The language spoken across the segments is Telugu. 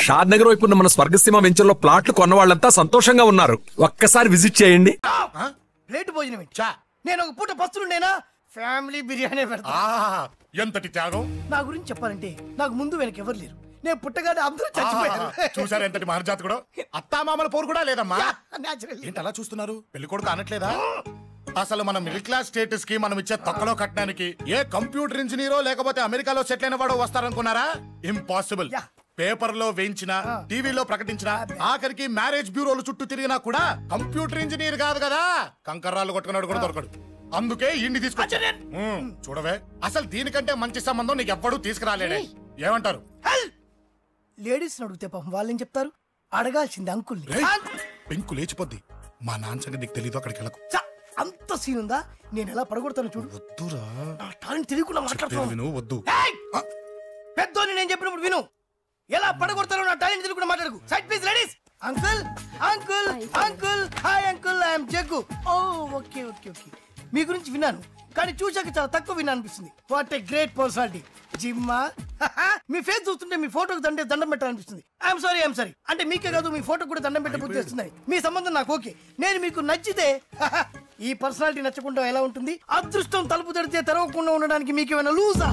షాద్ నగర్ వైపు ఉన్న మన స్వర్గసీమ వెంచర్ లో ప్లాట్లు కొన్న వాళ్ళంతా సంతోషంగా ఉన్నారు. ఒక్కసారి విజిట్ చేయండి. ప్లేట్ భోజనం నేను ఒక పూట పస్తులుండేనా ఫ్యామిలీ బిర్యానీ పెడతా. ఎంతటి త్యాగం! నా గురించి చెప్పాలంటే నాకు ముందు వెనక ఎవరు లేరు. నేను పుట్టగానే అందరూ చచ్చిపోయారు. చూసారు ఎంతటి మహర్జాత్ కూడా. అత్తామామల పోరు కూడా లేదమ్మా. ఏంటి అలా చూస్తున్నారు? పెళ్లి కొడుకు అనట్లేదా? అసలు మన మిడిల్ క్లాస్ స్టేటస్ కి మనం ఇచ్చే తక్కువలో కట్టడానికి ఏ కంప్యూటర్ ఇంజనీరో లేకపోతే అమెరికాలో సెటిల్ అయిన వాడు వస్తారనుకున్నారా? ఇంపాసిబుల్. పేపర్ లో వేయించిన, టీవీలో ప్రకటించిన, ఆఖరికి మ్యారేజ్ బ్యూరోలు చుట్టూ తిరిగినా కూడా కంప్యూటర్ ఇంజనీర్ కాదు కదా, కంకర్రాలు కొట్టుకున్నాడు కూడా దొరకడు. అందుకే ఇండి తీసుకొచ్చా. చూడవే, అసలు దీనికంటే మంచి సంబంధం నీకు ఎవ్వడూ తీసుకురాలేడే. ఏమంటారు? లేడీస్ అడిగితే పాపం వాళ్ళేం చెప్తారు? అడగాల్సింది అంకుల్. పెంకు లేచిపోద్ది. మా నాన్న సంగతి నీకు తెలీదు. అక్కడికి వెళ్ళకు. అంత సీన్ ఉందా? నేను ఎలా పడగొడతాను చూడు. వద్దురా, నా టాలెంట్ తెలియకుండా మాట్లాడుతున్నాను. విను, వద్దు. పెద్దోని నేను చెప్పినప్పుడు విను. ఎలా పడగొడతారో నా టాలెంట్ తెలియకుండా మాట్లాడకు. Side please ladies. Uncle uncle uncle hi uncle, I'm Jaggu. Oh okay okay okay. మీ గురించి విన్నాను కానీ చూశాక చాలా తక్కువ విన్నా అనిపిస్తుంది. What a great personality. జిమ్మా, మీ ఫేస్ చూస్తుంటే మీ ఫోటోకి దండం పెట్టాలనిపిస్తుంది. ఐఎమ్ సారీ అంటే మీకే కాదు మీ ఫోటో కూడా దండం పెట్టబుద్ధి వస్తున్నాయి. మీ సంబంధం నాకు ఓకే. నేను మీకు నచ్చితే ఈ పర్సనాలిటీ నచ్చకుండా ఎలా ఉంటుంది? అదృష్టం తలుపు తెరితే తెరవకుండా ఉండడానికి మీకేమైనా లూజా?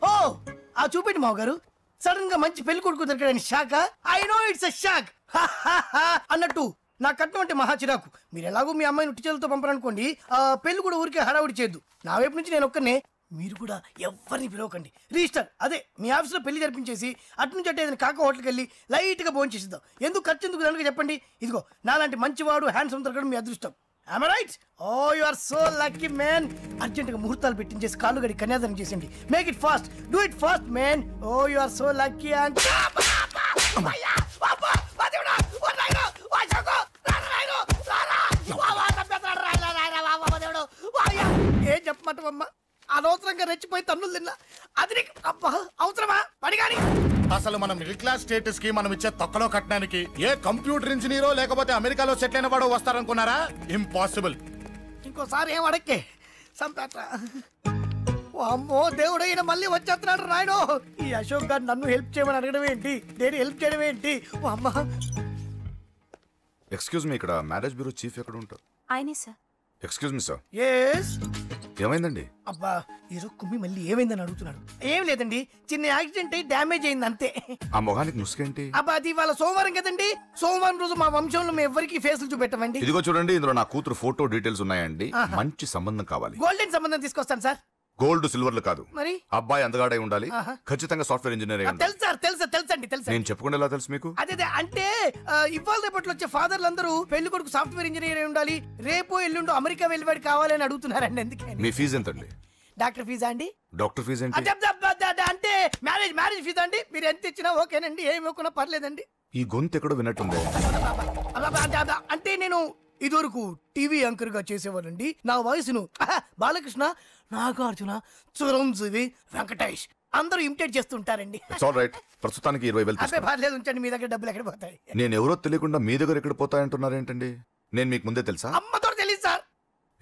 ఓ ఆ చూపెట్టి మావ గారు. సడన్ గా మంచి పెళ్లి కొడుకు దొరికాడని shock. I know it's a shock అన్నట్టు నా కట్నం అంటే మహా చిరాకు. మీరు ఎలాగో మీ అమ్మాయిని ఉట్టిచేలతో పంపరనుకోండి, పెళ్లి కూడా ఊరికే హడావుడి చేయొద్దు. నా వైపు నుంచి నేను ఒక్కనే, మీరు కూడా ఎవరిని పిలవకండి. రిజిస్టర్ అదే మీ ఆఫీస్లో పెళ్లి జరిపించేసి అటు నుంచి అంటే ఏదైనా కాక హోటల్కి వెళ్ళి లైట్గా భోజనం చేసిద్దాం. ఎందుకు ఖర్చు ఎందుకు దానికి చెప్పండి. ఇదిగో నాలాంటి మంచివాడు హ్యాండ్సమ్ దొరకడం మీ అదృష్టం. Am I right? Oh, you are so lucky, man. అర్జెంటుగా ముహూర్తాలు పెట్టించేసి కాళ్ళు గడి కన్యాదానం చేసేయండి. Make it fast. Do it fast, man. Oh, you are so lucky. ఏం చెప్పమంటావమ్మా? అనవసరంగా రెచ్చిపోయి తన్నులు తిన్నా. అది నీకు అబ్బా అవసరమా? పడిగాని అసలు మన మిడిల్ క్లాస్ స్టేటస్ కి మనం ఇచ్చే తక్కువలో కట్టడానికి ఏ కంప్యూటర్ ఇంజనీరో లేకపోతే అమెరికాలో సెటిల్ అయిన వాడు వస్తారనుకున్నారా? ఇంపాసిబుల్. ఇంకోసారి ఏం అడక్కే సంపేట. అమ్మో దేవుడు, ఈయన మళ్ళీ వచ్చేస్తున్నాడు రాయడు. ఈ అశోక్ గారు నన్ను హెల్ప్ చేయమని అడగడం ఏంటి? నేను హెల్ప్ చేయడం ఏంటి? అమ్మా ఎక్స్క్యూజ్ మీ, ఇక్కడ మ్యారేజ్ బ్యూరో చీఫ్ ఎక్కడ ఉంటారు? ఆయనే sir. Excuse me sir. Yes. ఏమైందండి? అబ్బా ఈరోజు కుమ్మి మళ్ళీ ఏమైందని అడుగుతున్నాడు. ఏం లేదండి, చిన్న యాక్సిడెంట్ అయి డ్యామేజ్ అయింది అంతే. ఆ మొహానికి ముసుకేంటి? అబ్బా అది ఇవాళ సోమవారం కదండి. సోమవారం రోజు మా వంశంలో మేము ఎవరికి ఫేసులు చూపెట్టమండి. ఇదిగో చూడండి, ఇందులో నా కూతురు ఫోటో డీటెయిల్స్ ఉన్నాయండి. మంచి సంబంధం కావాలి. గోల్డెన్ సంబంధం తీసుకొస్తాను సార్. గోల్డ్ సిల్వర్లు కాదు, మరి అబ్బాయి అందగాడై ఉండాలి. ఖచ్చితంగా సాఫ్ట్వేర్ ఇంజనీర్. తెలుసండి. నేను చెప్పకుండా ఎలా తెలుసు మీకు? అదే అంటే ఇవాళ రేపట్లో వచ్చే ఫాదర్లు అందరూ పెళ్లి కొడుకు సాఫ్ట్వేర్ ఇంజనీర్ అయి ఉండాలి, రేపు ఎల్లుండో అమెరికా వెళ్ళివాడు కావాలని అడుగుతున్నారండి. ఎందుకని? మీ ఫీజు ఎంతండి? డాక్టర్ ఫీజా అండి? డాక్టర్ ఫీజు ఏంటి? అంటే మ్యారేజ్ ఫీజా అండి. మీరు ఎంత ఇచ్చినా ఓకేనండి, ఏమి ఇవ్వకున్నా పర్లేదండి. ఈ గొంతు ఎక్కడో విన్నట్టుంది. అంటే నేను ఇదివరకు టీవీ యాంకర్ గా చేసేవాళ్ళండి. నా వయసును బాలకృష్ణ, నాగార్జున, చిరంజీవి, వెంకటేష్ అందరూ ఇమిటేట్ చేస్తుంటారండి. ప్రస్తుతానికి 20,000. పర్లేదు ఉంచండి, మీ దగ్గర డబ్బులు ఎక్కడ పోతాయి? నేను ఎవరో తెలియకుండా మీ దగ్గర ఎక్కడ పోతాయంటున్నారేంటండి? నేను మీకు ముందే తెలుసా? అమ్మతో తెలియదు సార్.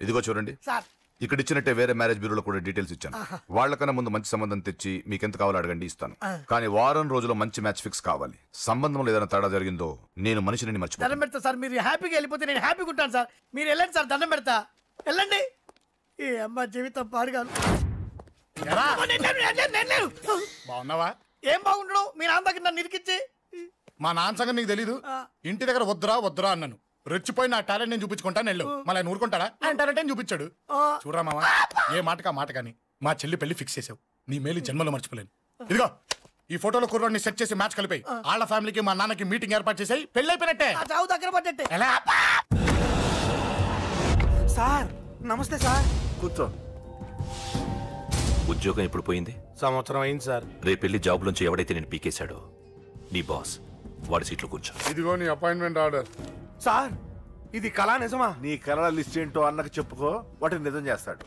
ఇదిగో చూడండి సార్, ఇక్కడ ఇచ్చినట్టే వేరే మ్యారేజ్ బ్యూరోలో కూడా డీటెయిల్స్ ఇచ్చాను. వాళ్ళకన్నా ముందు మంచి సంబంధం తెచ్చి మీకు ఎంత కావాలో అడగండి, ఇస్తాను. కానీ వారం రోజుల్లో మంచి మ్యాచ్ ఫిక్స్ కావాలి. సంబంధంలో ఏదైనా తేడా జరిగిందో నేను మనిషిని మర్చిపోతాను. దండం పెడతా సార్. మీరు హ్యాపీగా వెళ్ళిపోతే నేను హ్యాపీగా ఉంటాను సార్. మీరు వెళ్ళండి సార్, దండం పెడతా. వెళ్ళండి. ఈ అమ్మ జీవితం పాడుగాను. బాగున్నావా? ఏం బాగుండడం? మీ నాన్న దగ్గర నన్ను ఇరికిచ్చి. మా నాన్న సంగతి నీకు తెలీదు. ఇంటి దగ్గర వద్దురా అన్నాను. రెచ్చిపోయి నా టాలెంట్ నేను చూపించుకుంటాను. వెళ్ళు. మళ్ళీ ఆయన ఊరుకుంటాడా? ఆయన టాలెంట్ చూపించాడు. చూడరా మామ, ఏ మాటకా మాట కానీ మా చెల్లి పెళ్లి ఫిక్స్ చేసావు. నీ మేలు జన్మలో మర్చిపోలేను. ఇదిగో ఈ ఫోటోలో కుర్రాడిని సెట్ చేసి మ్యాచ్ కలిపాయి. వాళ్ళ ఫ్యామిలీకి మా నాన్నకి మీటింగ్ ఏర్పాటు చేసాయి. పెళ్లి అయిపోయినట్టే. దగ్గర పడ్డట్టే. సార్ నమస్తే సార్. కూర్చో. ఉద్యోగం ఎప్పుడు పోయింది? సంవత్సరం అయింది సార్. రేపెళ్ళి జాబ్ నుంచి ఎవడైతే నేను పీకేశాడో నీ బాస్, వాడి సీట్లో కూర్చో. ఇదిగో నీ అపాయింట్మెంట్ ఆర్డర్. సార్ ఇది కళా నిజమా? నీ కళల లిస్ట్ ఏంటో అన్నకు చెప్పుకో, వాటిని నిజం చేస్తాడు.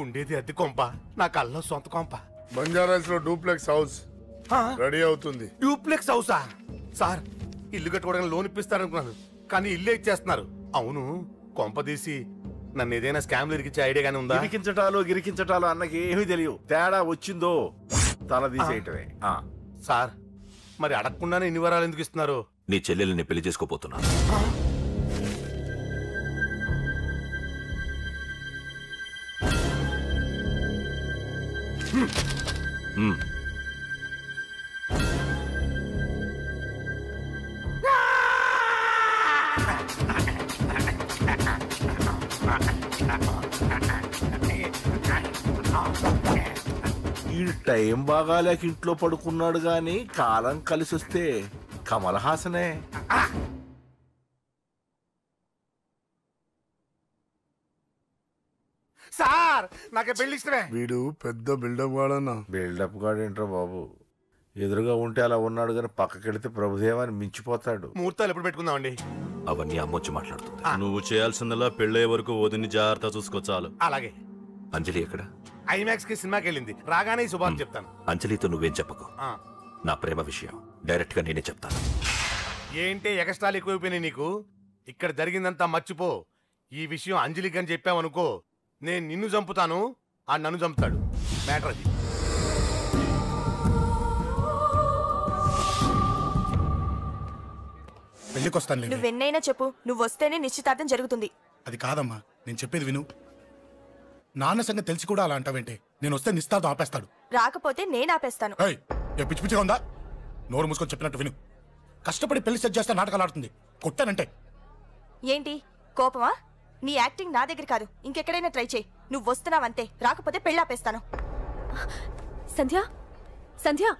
ఉండేది అద్దె కొంప, నా కళ్ళలో సొంత కొంప. బంజారాస్ లో డూప్లెక్స్ హౌస్ రెడీ అవుతుంది. డూప్లెక్స్ హౌసా? సార్ ఇల్లు కట్టుకోవడానికి లోన్ ఇప్పిస్తారనుకున్నాను, కానీ ఇల్లే ఇచ్చేస్తున్నారు. అవును, కొంప తీసి నన్ను ఏదైనా స్కామ్ ఇరికించే ఐడియా గానీ ఉందా? గిరికించటాలు అన్నకి ఏమీ తెలియదు. తేడా వచ్చిందో తల తీసేయటమే. సార్ మరి అడగకుండానే ఇన్ని వరాలు ఎందుకు ఇస్తున్నారు? నీ చెల్లెల్ని పెళ్లి చేసుకోపోతున్నా. ఈ టైం బాగాలేక ఇంట్లో పడుకున్నాడు గాని కాలం కలిసి వస్తే కమల్ హాసనే. సార్ నాకే పెళ్లి ఇష్టమే. వీడు పెద్ద బిల్డప్ వాడన్నా. బిల్డప్ గాడేంట్రా బాబు, ఎదురుగా ఉంటే అలా ఉన్నాడు గాని పక్కకెడితే ప్రభుదేవాన్ని మించిపోతాడు. ముహూర్తాలు ఎప్పుడు పెట్టుకుందామండి? అవన్నీ అమ్మొచ్చి మాట్లాడుతుంది. నువ్వు చేయాల్సిందలా పెళ్ళే వరకు వదిని జాగ్రత్త చూసుకో చాలు. అలాగే. అంజలి ఎక్కడ? ఐమాక్స్ కి సినిమాకి వెళ్ళింది, రాగానే శుభాన్ని చెప్తాను. అంజలితో నువ్వేం చెప్పకు. నా ప్రేమ విషయం డైరెక్ట్ గా నేనే చెప్తాను. ఏంటి ఎక్స్ట్రాలు ఎక్కువైపోయినాయి నీకు? ఇక్కడ జరిగిందంతా మర్చిపో. ఈ విషయం అంజలికి అని చెప్పావనుకో, నేను నిన్ను చంపుతాను, ఆ నన్ను చంపుతాడు. మ్యాటర్ అది. పెళ్లికొస్తాను. నువ్వెన్నైనా చెప్పు, నువ్వు వస్తేనే నిశ్చితార్థం జరుగుతుంది. అది కాదమ్మా, నేను చెప్పేది విను. నాన్న సంగతి తెలిసి కూడా అలా అంటావేంటే? నేను వస్తే నిస్తాతో ఆపేస్తాడు. రాకపోతే నేను ఆపేస్తాను. పిచ్చి పిచ్చిగా ఉందా? నోరు మూసుకొని చెప్పినట్టు విను. కష్టపడి పెళ్లి సెట్ చేస్తే నాటకాలు ఆడుతుంది. కొట్టానంటే ఏంటి కోపమా? నీ యాక్టింగ్ నా దగ్గర కాదు, ఇంకెక్కడైనా ట్రై చేయి. నువ్వు వస్తున్నావంతే, రాకపోతే పెళ్ళి ఆపేస్తాను. సంధ్య, సంధ్య,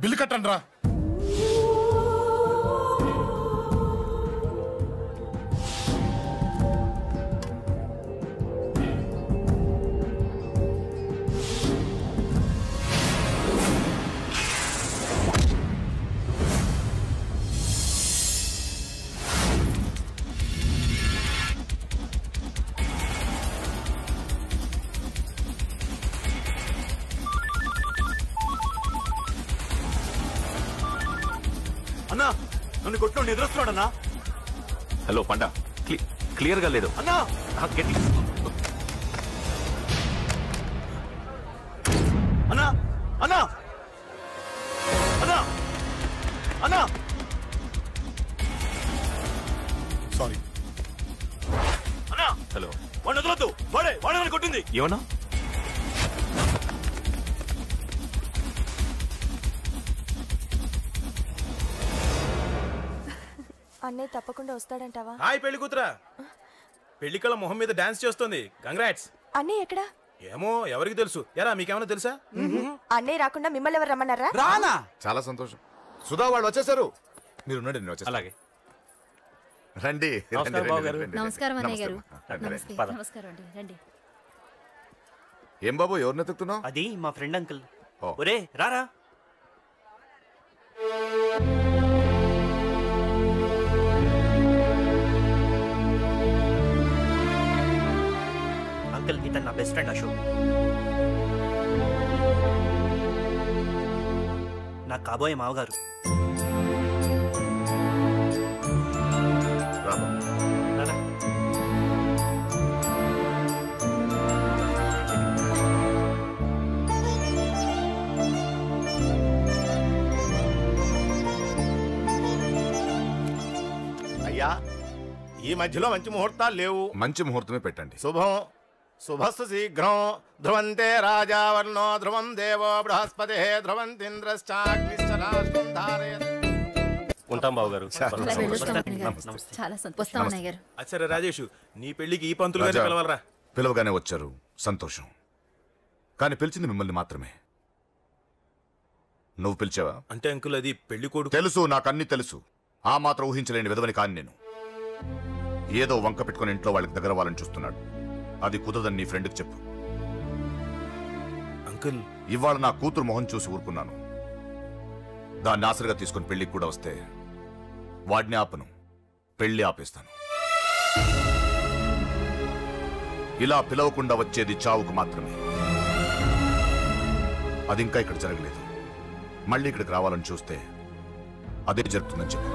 బిల్లు కట్టండి రా. అన్నా నన్ను కొట్టు ఎదురొస్తున్నాడన్నా. హలో పండా, క్లియర్ గా లేదు అన్నా. గట్టి అన్నా అన్నా అన్నా అన్నా. సారీ అన్నా. హలో, వాడిని వదలొద్దు, వాడే నన్ను కొట్టింది. ఏమన్నా? అన్నయ్య తప్పకుండా వస్తాడంటావా? హాయ్ పెళ్లి కూతురా. పెళ్లి కళ మొహం మీద డాన్స్ చేస్తుంది. కంగ్రాట్స్. అన్నయ్య ఎక్కడా? ఏమో ఎవరికి తెలుసు. ఎరా మీకేమైనా తెలుసా? అన్నయ్య రాకుండా మిమ్మల్ని ఎవరు రమ్మన్నారా? రానా? చాలా సంతోషం. సుధా వాళ్ళు వచ్చేసారు. మీరు ఉండండి, నేను వచ్చేస్తాను. అలాగే. రండి. నమస్కారం అన్నయ్య గారు. నమస్కారం అండి, రండి. ఏం బాబు, ఎవరిని ఎత్తుకుతున్నావు? అది మా ఫ్రెండ్ అంకుల్. ఒరే రారా. అంకుల్, ఇతను నా బెస్ట్ ఫ్రెండ్ అశోక్. నా కాబోయే మావగారు. అయ్యా, ఈ మధ్యలో మంచి ముహూర్తాలు లేవు. మంచి ముహూర్తమే పెట్టండి. శుభం శుభస్సు శీఘ్రం. ధ్రువంతే రాజావర్ణో ధ్రువం దేవో బృహస్పతి ధ్రువంతింద్రశ్చాగ్నిశ్చరాష్ట్రం ధారయత్. ఉంటాం బాబు గారు. చాలా సంతోషం అన్నయ్య గారు. అచ్చరే రాజేష్, నీ పెళ్లికి ఈ పంతులు గారిని పిలవాలరా. పిలవగానే వచ్చారు, సంతోషం. కానీ పిలిచింది మిమ్మల్ని మాత్రమే. నువ్వు పిలిచావా? అంటే అంకుల్, అది పెళ్లి కొడుకు. తెలుసు, నాకన్నీ తెలుసు. ఆ మాత్రం ఊహించలేని విధవని కాని నేను. ఏదో వంక పెట్టుకుని ఇంట్లో వాళ్ళకి దగ్గర వాళ్ళని చూస్తున్నాడు. అది కుదరదని నీ ఫ్రెండ్కి చెప్పు. అంకుల్, ఇవాళ నా కూతురు మొహం చూసి ఊరుకున్నాను. దాన్ని ఆసరిగా తీసుకుని పెళ్లికి కూడా వస్తే వాడిని ఆపను, పెళ్లి ఆపేస్తాను. ఇలా పిలవకుండా వచ్చేది చావుకు మాత్రమే. అది ఇంకా ఇక్కడ జరగలేదు. మళ్ళీ ఇక్కడికి రావాలని చూస్తే అదే జరుగుతుందని చెప్పు.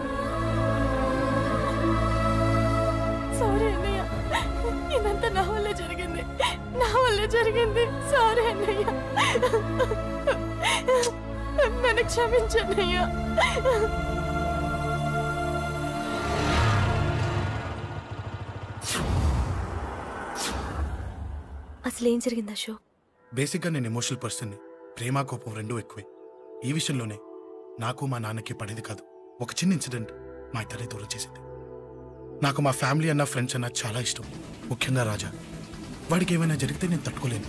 సారీ అన్నయ్య, ఇదంతా నా వల్ల జరిగింది, నా వల్ల జరిగింది. సారీ అన్నయ్య. నన్ను క్షమించండి అయ్యా. అసలు ఏం జరిగింది అశోక్? బేసిక్గా నేను ఎమోషనల్ పర్సన్ని. ప్రేమ కోపం రెండూ ఎక్కువే. ఈ విషయంలోనే నాకు మా నాన్నకి పడేది కాదు. ఒక చిన్న ఇన్సిడెంట్ మా ఇద్దరిని దూరం చేసింది. నాకు మా ఫ్యామిలీ అన్న ఫ్రెండ్స్ అన్న చాలా ఇష్టం, ముఖ్యంగా రాజా. వాడికి ఏమైనా జరిగితే నేను తట్టుకోలేను.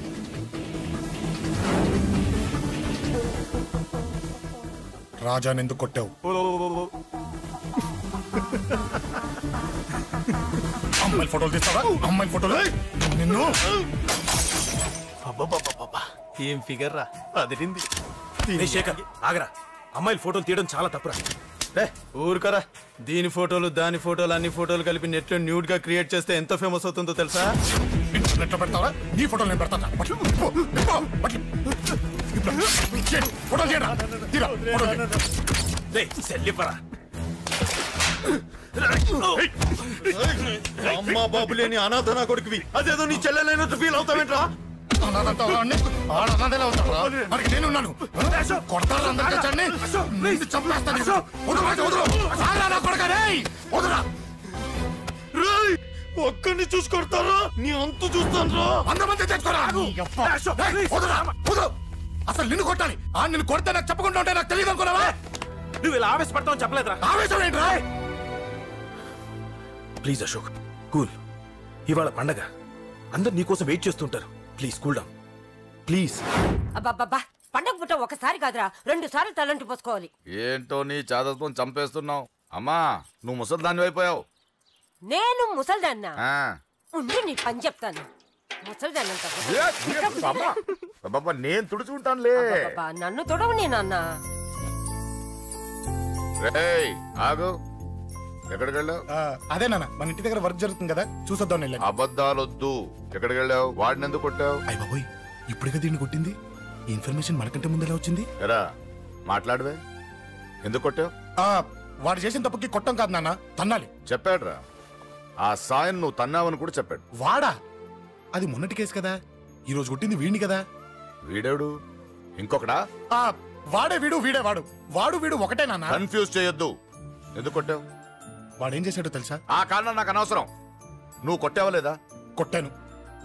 రాజాని ఎందుకు కొట్టావు? అమ్మాయిల ఫోటోలు తీస్తావా? అమ్మాయిల ఫోటోలు నిన్ను. ఏం ఫిగర్ రా, అదిరింది. శేఖర్ ఆగరా, అమ్మాయిల ఫోటోలు తీయడం చాలా తప్పురా. ఊరుకరా, దీని ఫోటోలు దాని ఫోటోలు అన్ని ఫోటోలు కలిపి నెట్ లో న్యూడ్ గా క్రియేట్ చేస్తే ఎంత ఫేమస్ అవుతుందో తెలుసా? నెట్ లో పెడతావా? నీ ఫోటోలు నేను పెడతా. అమ్మా బాబు లేని అనాథ నా కొడుకువి, అదేదో నీ చెల్లెలైనట్టు ఫీల్ అవుతావేంట్రా? నేనున్నాను. ఒక్కడిని చూసి కొడతారా? నీ అంతు చూస్తాను. అసలు నిన్ను కొట్టాలి. నిన్ను కొడితే నాకు చెప్పకుండా ఉంటే నాకు తెలియదు అనుకున్నావా? నువ్వు ఇలా ఆవేశపడతావు చెప్పలేదురా. ఆవేశం ఏంట్రా? Please Ashok, cool. ఇవాళ పండగ, అందరు నీకోసం వెయిట్ చేస్తుంటారు. Please cool down please. అబ్బబ్బబ్బా, పండగ పుట్ట ఒకసారి కాదురా, 2 సార్లు తలంటి పోసుకోవాలి. ఏంటో నీ చాదత్వం చంపేస్తున్నావు. అమ్మా, నువ్వు ముసల్దాన్ని అయిపోయావు. నేను ముసల్దాన్నా? ఉండి నీ పని చెప్తాను. ముసల్దాన్నంత నేను తుడుచుకుంటానులే. నన్ను తొడవు నీ నాన్న. ఆగు, ఎక్కడికి వెళ్ళావు? అదే నాన్న, మన ఇంటి దగ్గర వర్క్ జరుగుతుంది కదా, చూసొద్దాం. అబద్ధాలొద్దు. ఎక్కడికి వెళ్ళావు? వాడిని ఎందుకు కొట్టావు? అయ్య బాబోయ్, ఇప్పుడుగా దీన్ని కొట్టింది. ఈ ఇన్ఫర్మేషన్ మనకంటే ముందు ఎలా వచ్చింది? ఎరా మాట్లాడవే, ఎందుకు కొట్టావు? వాడు చేసిన తప్పుకి కొట్టం కాదు నాన్న, తన్నాలి. చెప్పాడురా, ఆ సాయం నువ్వు తన్నావని కూడా చెప్పాడు. వాడా? అది మొన్నటి కేసు కదా, ఈ రోజు కొట్టింది వీడిని కదా. వీడేడు ఇంకొకడా? వాడే వీడు, వీడే వాడు. వాడు వీడు ఒకటే నాన్న. కన్ఫ్యూజ్ చేయొద్దు. ఎందుకు కొట్టావు? వాడేం చేశాడో తెలుసా? ఆ కారణం నాకు అనవసరం. నువ్వు కొట్టావా లేదా? కొట్టాను.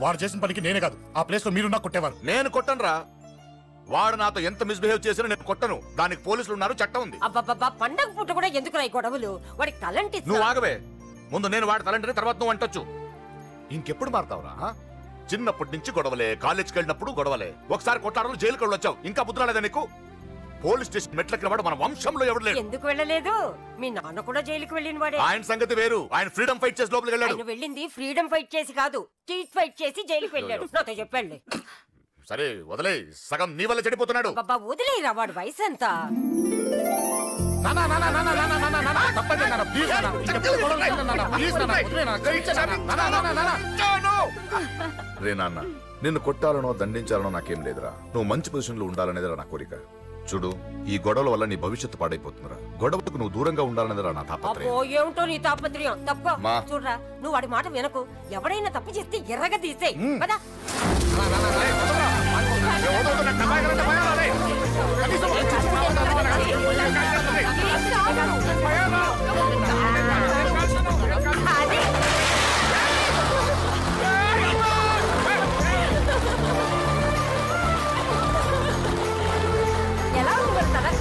వాడు చేసిన పనికి నేనే కాదు, ఆ ప్లేస్ లో మీరు నాకు కొట్టేవారు. నేను కొట్టనురా. వాడు నాతో ఎంత మిస్బిహేవ్ చేసినా నేను కొట్టను. దానికి పోలీసులు ఉన్నారు, చట్టం ఉంది. అబ్బబ్బబ్బా, పండగ పుట్ట కూడా ఎందుకు రాయి గొడవలు? వాడికి తలంటి. నువ్వు ఆగవే. ముందు నేను వాడి తలంటే తర్వాత నువ్వు అంటొచ్చు. ఇంకెప్పుడు మారుతావురా? చిన్నప్పటి నుంచి గొడవలే, కాలేజ్కి వెళ్ళినప్పుడు గొడవలే. ఒకసారి కొట్లాడలు జైలుకి వచ్చావు, ఇంకా బుద్ధి రాలేదా నీకు? పోలీస్ స్టేషన్ మెట్లకి వాడు మన వంశంలో ఎవడు లేడు. ఎందుకు వెళ్ళలేదు? మీ నాన్న కూడా జైలుకి వెళ్ళిన వాడే. ఆయన సంగతి వేరు. ఆయన ఫ్రీడమ్ ఫైట్ చేసి లోపలికి వెళ్ళాడు. ఆయన వెళ్ళింది ఫ్రీడమ్ ఫైట్ చేసి కాదు, స్ట్రీట్ ఫైట్ చేసి జైలుకి వెళ్ళాడు. నాతో చెప్పండి. సరే వదిలే, సగం నీ వల్ల చెడిపోతున్నాడు. బాబా వదిలేరా, వాడు వయసు ఎంత? రే నాన్న, నిన్ను కొట్టాలనో దండించాలనో నాకేం లేదురా. నువ్వు మంచి పొజిషన్ లో ఉండాలనేదిరా నా కోరిక. చూడు, ఈ గొడవల వల్ల నీ భవిష్యత్తు పాడైపోతుందిరా. గొడవకు నువ్వు దూరంగా ఉండాలనేదిరా నా తాపత్రయం. ఏమిటో నీ తాపత్రయం? తప్ప చూడరా, నువ్వు వాడి మాట వినకు. ఎవరైనా తప్పు చేస్తే ఎర్రగా తీసేయ్ కదా. ఎలా ఉంది వెళ్తారా?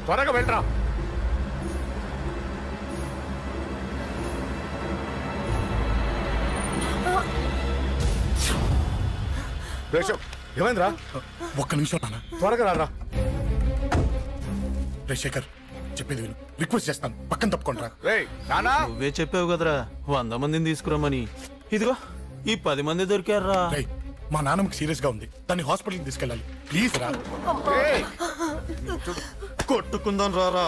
త్వరగా వెళ్ళరా. ఏమైందిరా? ఒక్క నిమిషం నాన్న, త్వరగా రారా. రే శేఖర్, చెప్పేది విను. రిక్వెస్ట్ చేస్తాను, పక్కన తప్పుకుంటారా. నువ్వే చెప్పావు కదరా 100 మందిని తీసుకురామని. ఇదిగో ఈ 10 మంది దొరికారా. మా నాన్నకి సీరియస్ గా ఉంది, దాన్ని హాస్పిటల్కి తీసుకెళ్ళాలి. ప్లీజ్ రా. కొట్టుకుందాం రారా.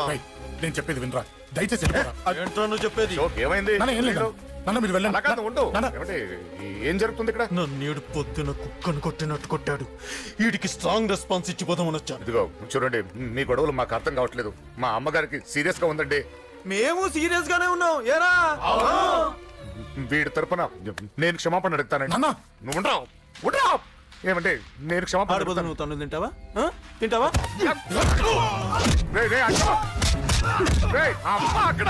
నేను చెప్పేది వినరా, దయచేసి ఏంటో నువ్వు చెప్పేది. ఏమైంది? మీరు వెళ్ళండి. అలా కాదు, ఉండు. ఏమండి, ఏం జరుగుతుంది ఇక్కడ? నన్ను పొద్దున కుక్కను కొట్టినట్టు కొట్టాడు. వీడికి స్ట్రాంగ్ రెస్పాన్స్ ఇచ్చిపోదామని వచ్చాను. ఇదిగో చూడండి, మీ గొడవలు మాకు అర్థం కావట్లేదు. మా అమ్మగారికి సీరియస్ గా ఉందండి. మేము సీరియస్ గానే ఉన్నాం. ఏరా వీడి తరపున నేను క్షమాపణ అడుగుతానండి. నువ్వు ఉండరావు, ఉండరావు. ఏమంటే నేను క్షమాపణ ఆడబోదు. నువ్వు తను తింటావా? తింటావా? అక్కడ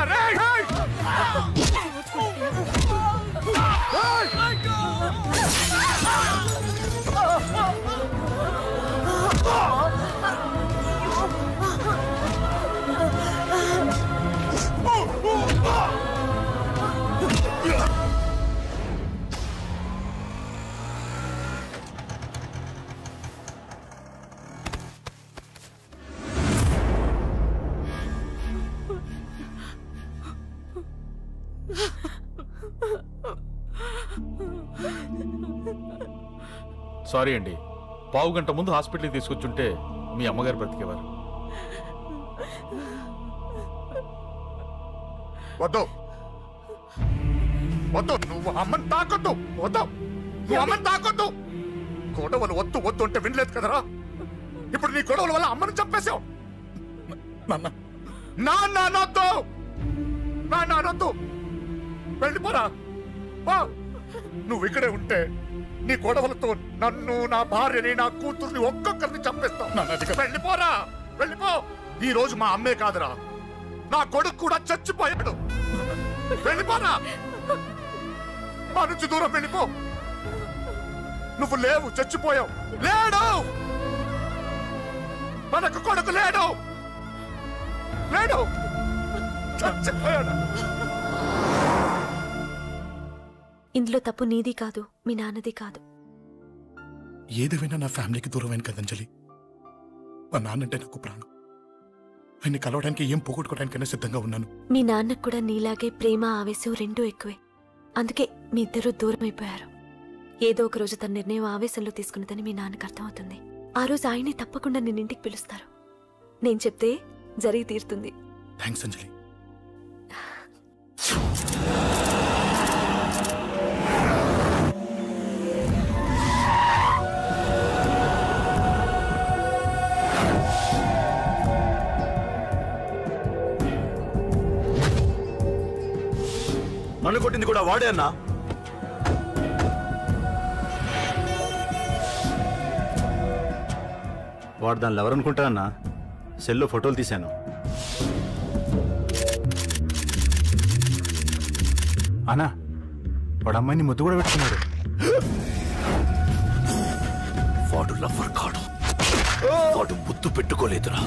సారీ అండి, పావు గంట ముందు హాస్పిటల్కి తీసుకొచ్చుంటే మీ అమ్మగారు బ్రతికేవారు. వద్దు వద్దు, నువ్వు అమ్మని తాకొద్దు. వద్దు, నువ్వు అమ్మని తాకొద్దు. గొడవలు వద్దు వద్దు అంటే వినలేదు కదరా. ఇప్పుడు నీ గొడవల వల్ల అమ్మని చంపేశావు. నాన్నొద్దు, నాన్నొద్దు, వెళ్ళిపోరా. నువ్వు ఇక్కడే ఉంటే నీ గొడవలతో నన్ను, నా భార్యని, నా కూతుర్ని ఒక్కొక్కరిని చంపేస్తావు. వెళ్ళిపోరా, వెళ్ళిపో. ఈ రోజు మా అమ్మే కాదురా, నా కొడుకు కూడా చచ్చిపోయాడు. వెళ్ళిపోరా, మా నుంచి దూరం వెళ్ళిపో. నువ్వు లేవు, చచ్చిపోయావు. లేడు, మనకు కొడుకు లేడు, లేడు, చచ్చిపోయాడు. ఇందులో తప్పు నీది కాదు, మీ నాన్నది కాదు. ఏదేమైనా నా ఫ్యామిలీకి దూరమైన కదంజలి. మా నాన్నంటే నాకు ప్రాణం. ఆయన్ని కలవడానికి ఏం పోగొట్టుకోవడానికైనా సిద్ధంగా ఉన్నాను. మీ నాన్నకు కూడా నీలాగే ప్రేమ, ఆవేశం రెండూ ఎక్కువే. అందుకే మీ ఇద్దరూ దూరం అయిపోయారు. ఏదో ఒక రోజు తన నిర్ణయం ఆవేశంలో తీసుకున్నదని మీ నాన్నకు అర్థమవుతుంది. ఆ రోజు ఆయనే తప్పకుండా నిన్నింటికి పిలుస్తారు. నేను చెప్తే జరిగి తీరుతుంది. థ్యాంక్స్ అంజలి. నన్ను కొట్టింది కూడా వాడే అన్నా. వాడు దానిలో ఎవరనుకుంటా అన్నా? సెల్లో ఫోటోలు తీశాను. అన్నా, వాడు అమ్మాయిని ముద్దు కూడా పెట్టుకున్నాడు. వాడు లవ్వర్ కాడు, వాడు ముద్దు పెట్టుకోలేదురా.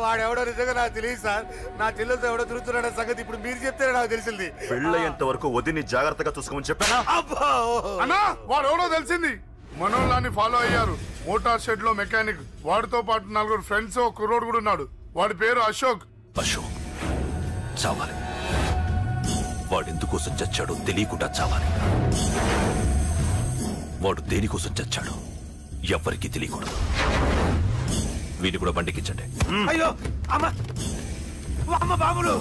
వాడెవడో నిజంగా నాకు తెలియదు సార్. నా చెల్లెలతో ఎవడో తిరుగుతున్నాడ సంగతి ఇప్పుడు మీరు చెప్తే నాకు తెలిసింది. పెళ్ళయ్యేంత వరకు వదిని జాగ్రత్తగా చూసుకోమని చెప్పానా? అన్నా, వాడు ఎవడో తెలిసింది. మనోళ్ళని ఫాలో అయ్యారు. మోటార్ షెడ్ లో మెకానిక్. వాడితో పాటు 4 ఫ్రెండ్స్, ఒక కుర్రోడు కూడా ఉన్నాడు. వాడి పేరు అశోక్. అశోక్ చావాలి. వాడెందుకోసం చచ్చాడో తెలియకుండా చావాలి. వాడు దేనికోసం చచ్చాడో ఎవ్వరికీ తెలియకూడదు. వీడిని కూడా బండికించండి. అయ్యో అమ్మ, అమ్మ బాబులు.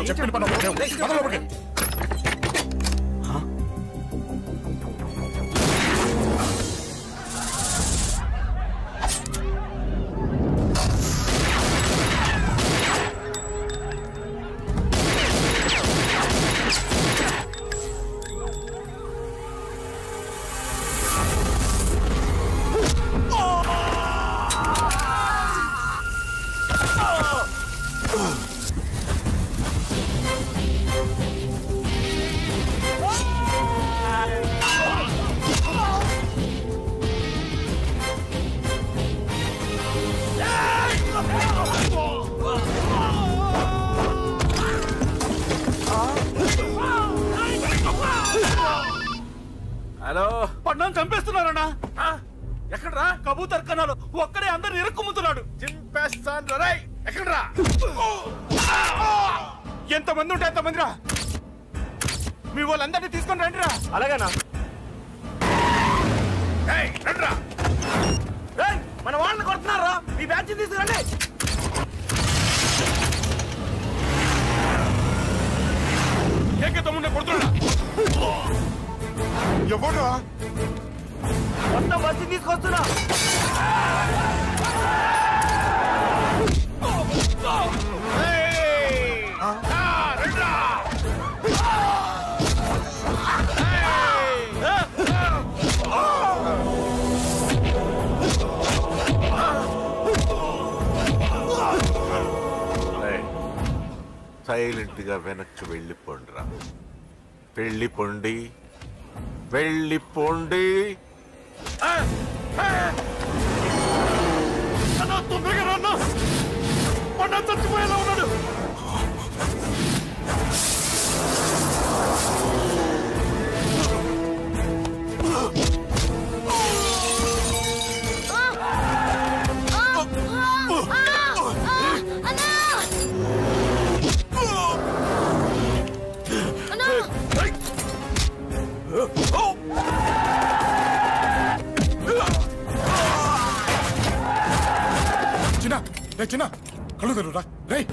చెప్పిన పని మొదలు. ఎక్కడ్రా? కబూతర్ కన్నాలు ఒక్కడే అందరు ఇరుక్కుముతున్నాడు. చింపేస్తాను రై. ఎక్కడ్రా? ఎంతమంది ఉంటే ఎంతమంది రా. మీ వాళ్ళందరినీ తీసుకొని రండిరా. అలాగేనా? రండిరా. మన వాళ్ళని కొడుతున్నారా? మీ బ్యాచ్ తీసుకురండి. తమ్ముడిని కొడుతున్నా. ఎవరు మొత్తం బస్సు తీసుకొస్తున్నా. సైలెంట్ గా వెనక్కి వెళ్ళిపోండిరా. వెళ్ళిపోండి, వెళ్ళిపోండి. తొందరగా రన్నా. మొన్న చచ్చిపోయేలా ఉన్నాడు. చిన్న కళ్ళు తెరురా. రేయ్